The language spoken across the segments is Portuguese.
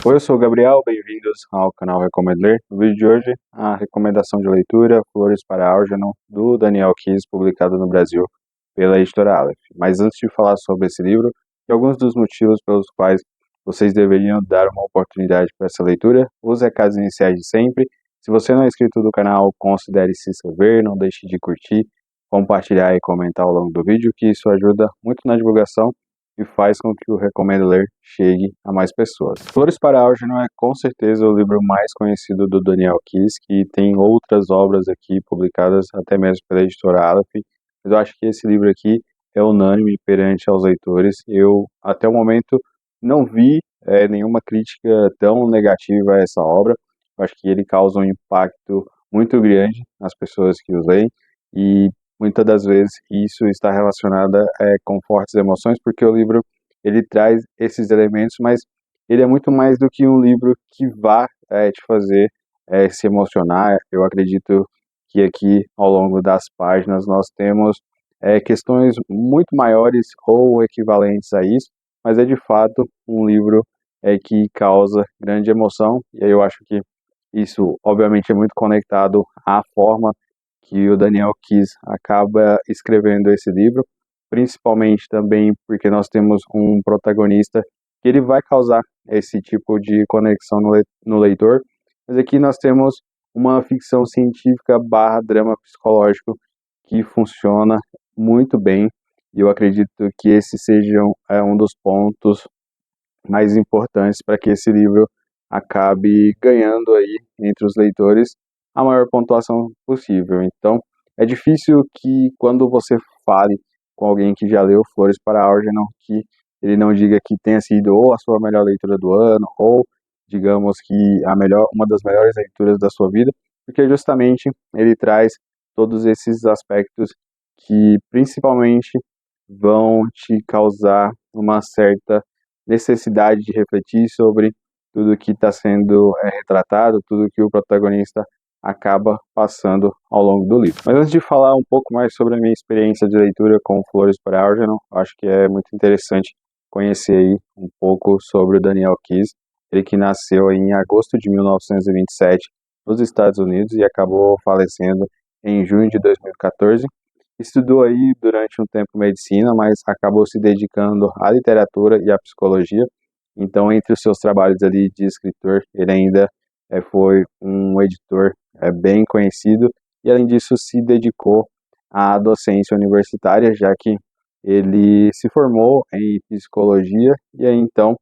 Oi, eu sou o Gabriel, bem-vindos ao canal Recomendo Ler. No vídeo de hoje, a recomendação de leitura Flores para Algernon, do Daniel Keyes, publicado no Brasil pela editora Aleph. Mas antes de falar sobre esse livro, e alguns dos motivos pelos quais vocês deveriam dar uma oportunidade para essa leitura, os recados iniciais de sempre. Se você não é inscrito do canal, considere se inscrever, não deixe de curtir, compartilhar e comentar ao longo do vídeo, que isso ajuda muito na divulgação e faz com que o Recomendo Ler chegue a mais pessoas. Flores para Algernon é com certeza o livro mais conhecido do Daniel Keyes, que tem outras obras aqui publicadas até mesmo pela editora Aleph, mas eu acho que esse livro aqui é unânime perante aos leitores. Eu, até o momento, não vi nenhuma crítica tão negativa a essa obra. Eu acho que ele causa um impacto muito grande nas pessoas que os leem e muitas das vezes isso está relacionado com fortes emoções, porque o livro ele traz esses elementos, mas ele é muito mais do que um livro que vá te fazer se emocionar. Eu acredito que aqui, ao longo das páginas, nós temos questões muito maiores ou equivalentes a isso, mas é de fato um livro que causa grande emoção, e aí eu acho que isso, obviamente, é muito conectado à forma que o Daniel Keyes acaba escrevendo esse livro, principalmente também porque nós temos um protagonista que ele vai causar esse tipo de conexão no leitor, mas aqui nós temos uma ficção científica barra drama psicológico que funciona muito bem, e eu acredito que esse seja um dos pontos mais importantes para que esse livro acabe ganhando aí entre os leitores a maior pontuação possível. Então, é difícil que quando você fale com alguém que já leu Flores para Algernon, que ele não diga que tenha sido ou a sua melhor leitura do ano, ou digamos que uma das melhores leituras da sua vida, porque justamente ele traz todos esses aspectos que principalmente vão te causar uma certa necessidade de refletir sobre tudo que está sendo retratado, tudo que o protagonista acaba passando ao longo do livro. Mas antes de falar um pouco mais sobre a minha experiência de leitura com Flores para Algernon, acho que é muito interessante conhecer aí um pouco sobre o Daniel Keyes, ele que nasceu em agosto de 1927 nos Estados Unidos e acabou falecendo em junho de 2014. Estudou aí durante um tempo medicina, mas acabou se dedicando à literatura e à psicologia. Então, entre os seus trabalhos ali de escritor, ele ainda foi um editor bem conhecido e, além disso, se dedicou à docência universitária, já que ele se formou em psicologia e aí então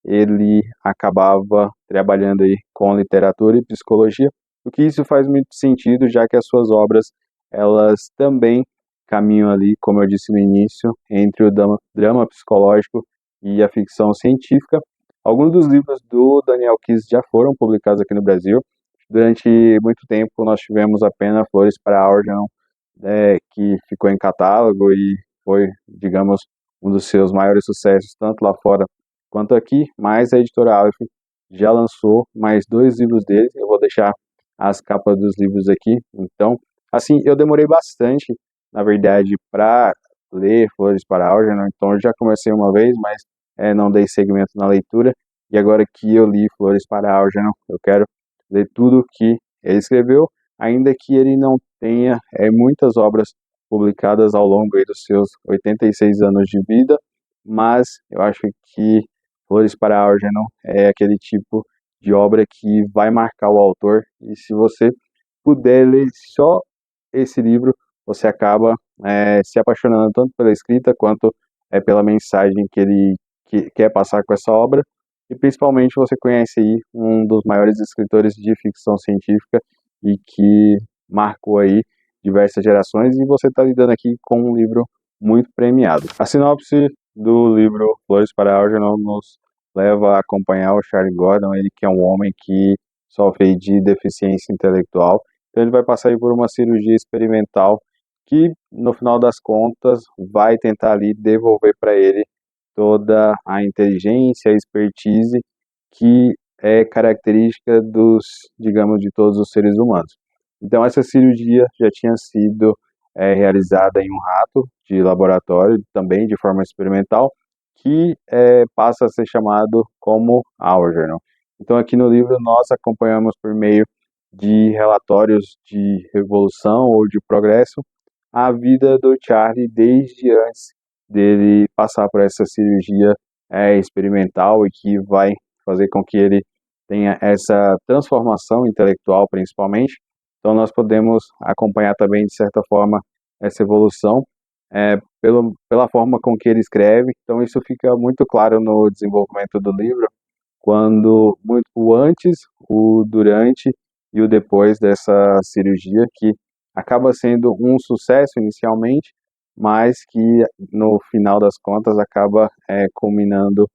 ele acabava trabalhando aí com literatura e psicologia, o que isso faz muito sentido, já que as suas obras elas também caminham ali, como eu disse no início, entre o drama psicológico e a ficção científica. Alguns dos livros do Daniel Keyes já foram publicados aqui no Brasil. Durante muito tempo nós tivemos apenas Flores para Algernon, que ficou em catálogo e foi, digamos, um dos seus maiores sucessos, tanto lá fora quanto aqui, mas a editora Aleph já lançou mais 2 livros dele. Eu vou deixar as capas dos livros aqui. Então, assim, eu demorei bastante, na verdade, para ler Flores para Algernon, então eu já comecei uma vez, mas não dei seguimento na leitura, e agora que eu li Flores para Algernon, eu quero ler tudo que ele escreveu, ainda que ele não tenha muitas obras publicadas ao longo aí dos seus 86 anos de vida, mas eu acho que Flores para Algernon é aquele tipo de obra que vai marcar o autor, e se você puder ler só esse livro, você acaba se apaixonando tanto pela escrita quanto pela mensagem que ele quer passar com essa obra, e principalmente você conhece aí um dos maiores escritores de ficção científica e que marcou aí diversas gerações, e você está lidando aqui com um livro muito premiado. A sinopse do livro Flores para Algernon nos leva a acompanhar o Charlie Gordon, ele que é um homem que sofre de deficiência intelectual. Então ele vai passar aí por uma cirurgia experimental que, no final das contas, vai tentar ali devolver para ele toda a inteligência, a expertise que é característica digamos, de todos os seres humanos. Então essa cirurgia já tinha sido realizada em um rato de laboratório, também de forma experimental, que passa a ser chamado como Algernon. Então aqui no livro nós acompanhamos por meio de relatórios de revolução ou de progresso a vida do Charlie desde antes dele passar por essa cirurgia experimental e que vai fazer com que ele tenha essa transformação intelectual, principalmente. Então nós podemos acompanhar também, de certa forma, essa evolução pela forma com que ele escreve. Então isso fica muito claro no desenvolvimento do livro, quando o antes, o durante e o depois dessa cirurgia, que acaba sendo um sucesso inicialmente, mas que no final das contas acaba culminando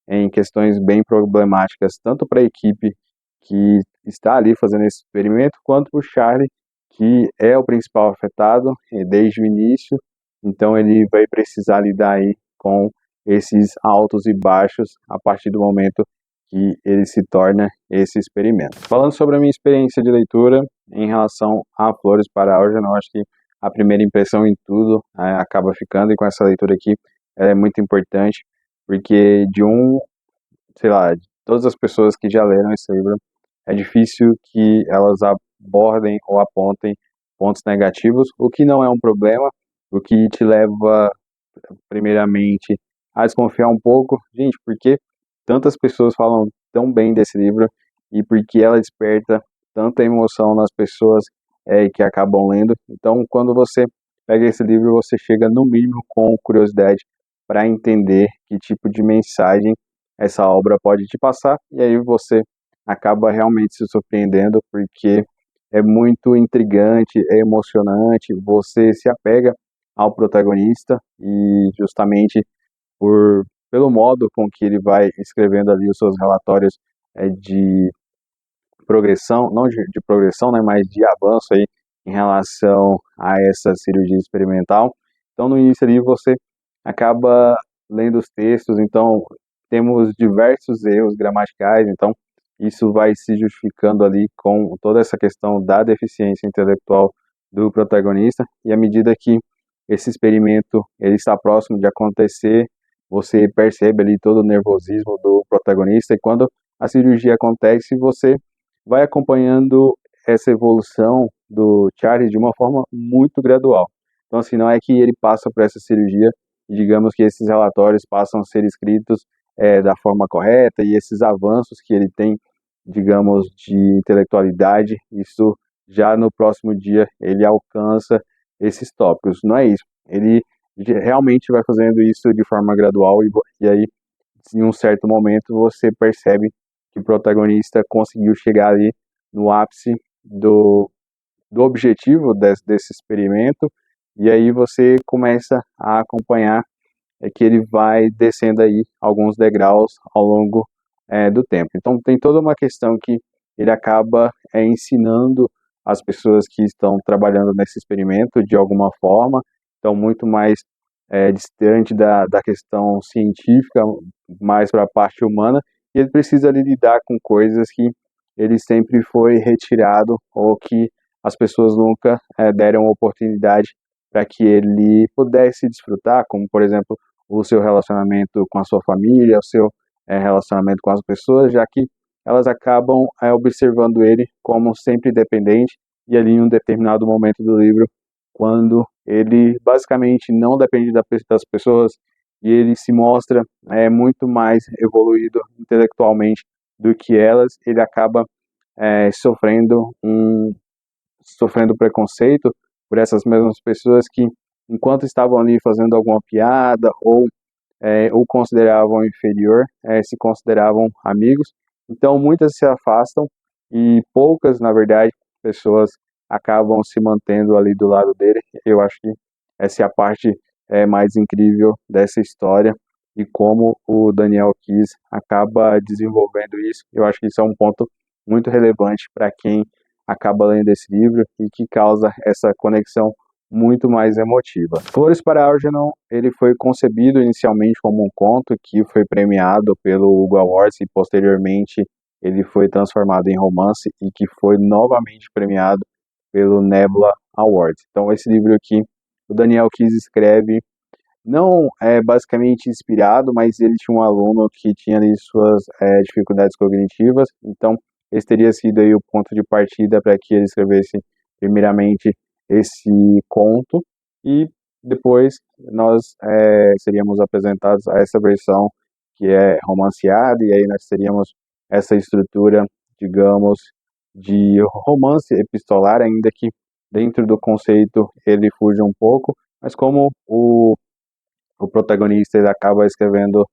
em questões bem problemáticas, tanto para a equipe que está ali fazendo esse experimento, quanto para o Charlie, que é o principal afetado desde o início. Então ele vai precisar lidar aí com esses altos e baixos a partir do momento que ele se torna esse experimento. Falando sobre a minha experiência de leitura em relação a Flores para Algernon, eu acho que a primeira impressão em tudo acaba ficando, e com essa leitura aqui ela é muito importante, porque sei lá, de todas as pessoas que já leram esse livro, é difícil que elas abordem ou apontem pontos negativos, o que não é um problema, o que te leva primeiramente a desconfiar um pouco, gente, porque tantas pessoas falam tão bem desse livro e porque ela desperta tanta emoção nas pessoas que acabam lendo. Então, quando você pega esse livro, você chega no mínimo com curiosidade para entender que tipo de mensagem essa obra pode te passar, e aí você acaba realmente se surpreendendo, porque é muito intrigante, é emocionante, você se apega ao protagonista e justamente pelo modo com que ele vai escrevendo ali os seus relatórios de progressão, não de progressão, né, mas de avanço aí em relação a essa cirurgia experimental. Então no início ali você acaba lendo os textos, então temos diversos erros gramaticais, então isso vai se justificando ali com toda essa questão da deficiência intelectual do protagonista, e à medida que esse experimento ele está próximo de acontecer, você percebe ali todo o nervosismo do protagonista, e quando a cirurgia acontece, você vai acompanhando essa evolução do Charles de uma forma muito gradual. Então, assim, não é que ele passa por essa cirurgia e digamos que esses relatórios passam a ser escritos da forma correta, e esses avanços que ele tem, digamos, de intelectualidade, isso já no próximo dia ele alcança esses tópicos. Não é isso. Ele realmente vai fazendo isso de forma gradual e aí, em um certo momento, você percebe que o protagonista conseguiu chegar ali no ápice do objetivo desse experimento, e aí você começa a acompanhar que ele vai descendo aí alguns degraus ao longo do tempo. Então tem toda uma questão que ele acaba ensinando as pessoas que estão trabalhando nesse experimento de alguma forma, então muito mais distante da questão científica, mais para a parte humana, e ele precisa ali lidar com coisas que ele sempre foi retirado ou que as pessoas nunca deram oportunidade para que ele pudesse desfrutar, como por exemplo o seu relacionamento com a sua família, o seu relacionamento com as pessoas, já que elas acabam observando ele como sempre dependente, e ali em um determinado momento do livro, quando ele basicamente não depende das pessoas e ele se mostra muito mais evoluído intelectualmente do que elas, ele acaba sofrendo preconceito por essas mesmas pessoas que, enquanto estavam ali fazendo alguma piada ou o consideravam inferior, se consideravam amigos. Então, muitas se afastam e poucas, na verdade, pessoas acabam se mantendo ali do lado dele. Eu acho que essa é a parte mais incrível dessa história, e como o Daniel Keyes acaba desenvolvendo isso. Eu acho que isso é um ponto muito relevante para quem acaba lendo esse livro e que causa essa conexão muito mais emotiva. Flores para Algernon, ele foi concebido inicialmente como um conto que foi premiado pelo Hugo Awards e posteriormente ele foi transformado em romance e que foi novamente premiado pelo Nebula Awards. Então esse livro aqui, o Daniel Keyes escreve não é basicamente inspirado, mas ele tinha um aluno que tinha ali suas dificuldades cognitivas, então esse teria sido aí o ponto de partida para que ele escrevesse primeiramente esse conto e depois nós seríamos apresentados a essa versão que é romanceada e aí nós teríamos essa estrutura, digamos, de romance epistolar, ainda que dentro do conceito ele fuja um pouco, mas como o protagonista ele acaba escrevendo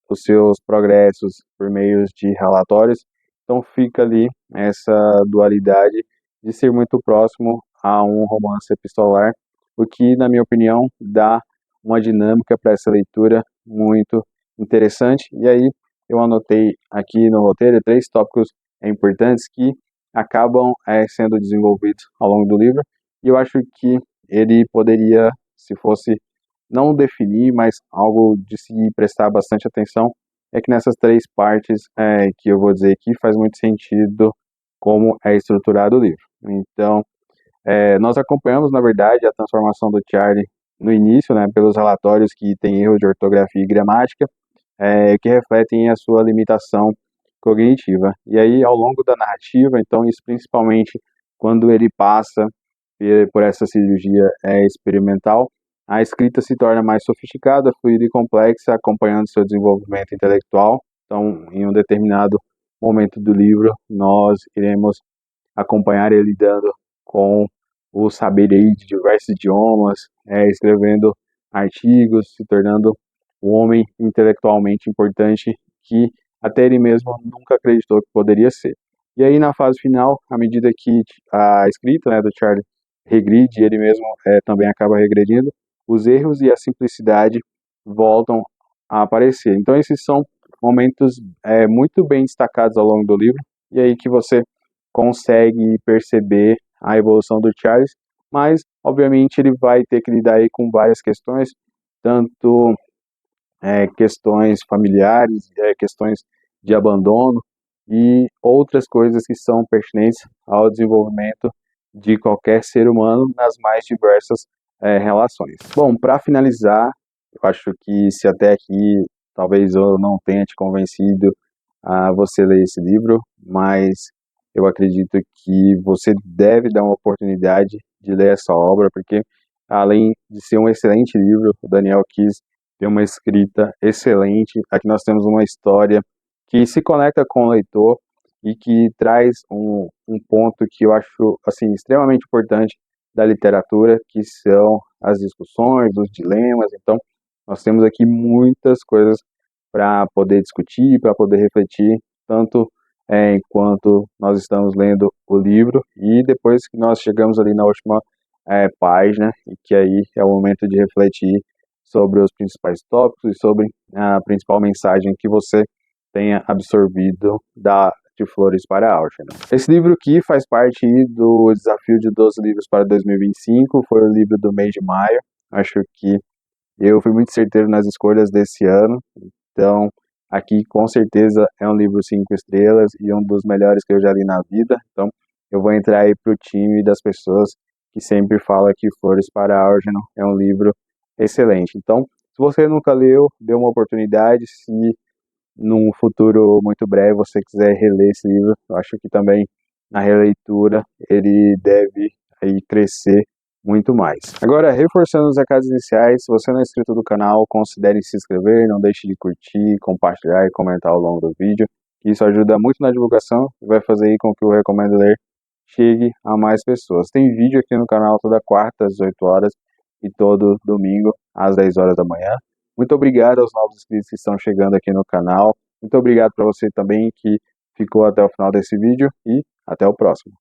os seus progressos por meio de relatórios, então fica ali essa dualidade de ser muito próximo a um romance epistolar, o que, na minha opinião, dá uma dinâmica para essa leitura muito interessante. E aí eu anotei aqui no roteiro 3 tópicos importantes que acabam sendo desenvolvidos ao longo do livro, e eu acho que ele poderia, se fosse não definir, mas algo de se prestar bastante atenção, é que nessas 3 partes que eu vou dizer aqui faz muito sentido como é estruturado o livro. Então, nós acompanhamos, na verdade, a transformação do Charlie no início, né, pelos relatórios que tem erros de ortografia e gramática, que refletem a sua limitação cognitiva. E aí, ao longo da narrativa, então, isso principalmente quando ele passa por essa cirurgia experimental, a escrita se torna mais sofisticada, fluida e complexa, acompanhando seu desenvolvimento intelectual. Então, em um determinado momento do livro, nós iremos acompanhar ele lidando com o saber aí de diversos idiomas, escrevendo artigos, se tornando um homem intelectualmente importante que até ele mesmo nunca acreditou que poderia ser. E aí na fase final, à medida que a escrita, né, do Charlie regride, ele mesmo também acaba regredindo, os erros e a simplicidade voltam a aparecer. Então esses são momentos muito bem destacados ao longo do livro, e aí que você consegue perceber a evolução do Charles, mas obviamente ele vai ter que lidar aí com várias questões, tanto questões familiares, questões de abandono e outras coisas que são pertinentes ao desenvolvimento de qualquer ser humano nas mais diversas relações. Bom, para finalizar, eu acho que se até aqui talvez eu não tenha te convencido a você ler esse livro, mas eu acredito que você deve dar uma oportunidade de ler essa obra, porque além de ser um excelente livro, o Daniel Keyes tem uma escrita excelente. Aqui nós temos uma história que se conecta com o leitor e que traz um ponto que eu acho assim extremamente importante da literatura, que são as discussões, os dilemas. Então, nós temos aqui muitas coisas para poder discutir, para poder refletir, tanto enquanto nós estamos lendo o livro e depois que nós chegamos ali na última página, e que aí é o momento de refletir sobre os principais tópicos e sobre a principal mensagem que você tenha absorvido de Flores para Álgena. Esse livro aqui faz parte do desafio de 12 livros para 2025, foi o livro do mês de maio. Acho que eu fui muito certeiro nas escolhas desse ano, então aqui com certeza é um livro 5 estrelas e um dos melhores que eu já li na vida, então eu vou entrar aí para o time das pessoas que sempre fala que Flores para Álgeno é um livro excelente. Então, se você nunca leu, dê uma oportunidade. Se num futuro muito breve você quiser reler esse livro, eu acho que também na releitura ele deve aí crescer muito mais. Agora, reforçando os recados iniciais, se você não é inscrito do canal, considere se inscrever, não deixe de curtir, compartilhar e comentar ao longo do vídeo. Isso ajuda muito na divulgação e vai fazer aí com que o Recomendo Ler chegue a mais pessoas. Tem vídeo aqui no canal toda quarta às 18 horas e todo domingo às 10 horas da manhã. Muito obrigado aos novos inscritos que estão chegando aqui no canal. Muito obrigado para você também que ficou até o final desse vídeo e até o próximo.